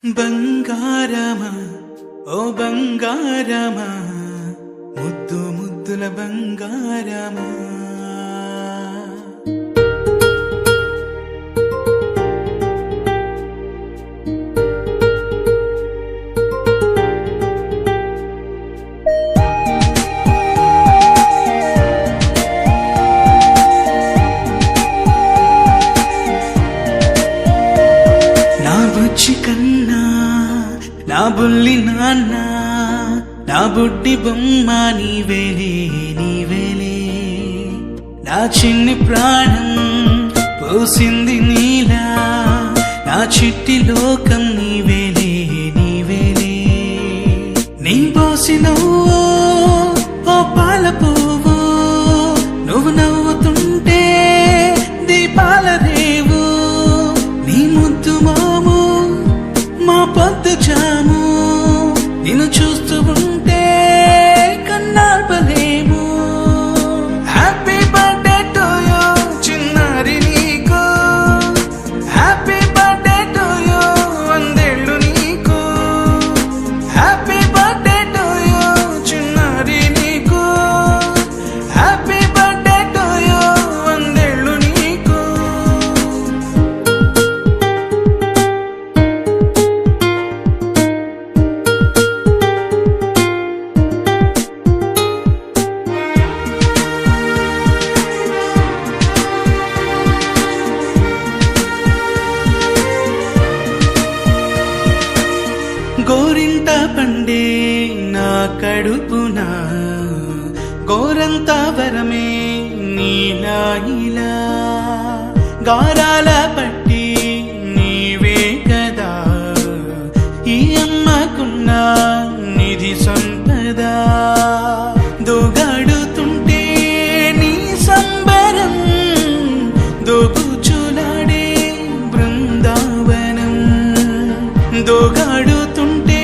బంగారమా ఓ బంగారమా ముద్దు ముద్దుల బంగారమా నా బుజ్జి కన్నా నా బుల్లి నాన్న నా బుడ్డి బొమ్మ నీవేలే నీవేలే నా చిన్ని ప్రాణం పోసింది నీలా నా చిట్టి లోకం నీవేలే నీవేలే నీ పోసినవో ఓ పాల పువ్వు నువ్వు నవ్వుతుంటే దీపాల రేవు నీ ముద్దు మాము మా పొద్దు జాము నిన్ను చూస్తూ ఉంటే కన్నార్పలేము. హ్యాపీ బర్త్డే టు యూ చిన్నారి నీకు, హ్యాపీ బర్త్డే టు యూ వందేళ్ళు నీకు, హ్యాపీ బర్త్డే టు యూ చిన్నారి నీకు, హ్యాపీ బర్త్డే టు యూ వందేళ్ళు నీకు. గోరింట పండే నా కడుపున గోరంత వరమే నీలా ఇలా గారాల పట్టి నీవే కదా ఈ అమ్మకున్న నిధి సంపద దోగాడుతుంటే నీ సంబరం దోబుచులాడే బృందావనం దోగాడుతుంటే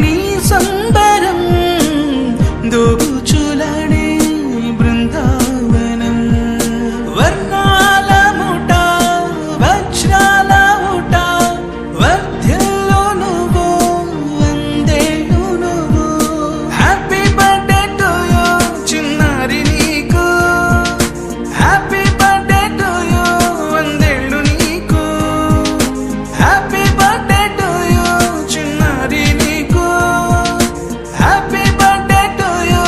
నీ సంబరం దోబుచులాడే బృందావనం వర్ణాల ముఠ వజ్రాల ముఠ వర్ధిల్లు నువ్వు వందేళ్ళు నువ్వు. హ్యాపీ బర్త్డే టు యూ చిన్నారి నీకు, హ్యాపీ బర్త్డే టు యూ వందేళ్ళు నీకు, హ్యాపీ బర్త్డే టు యూ చిన్నారి నీకు, హ్యాపీ బర్త్డే టు యూ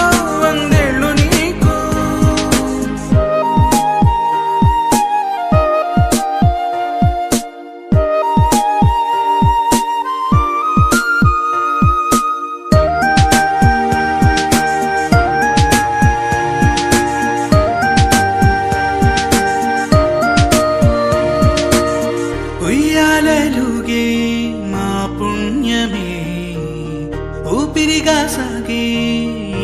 వందేళ్ళు నీకు. ఉయ్యాలలుగే మా పుణ్యమే ఊపిరిగా సాగే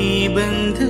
ఈ బంధం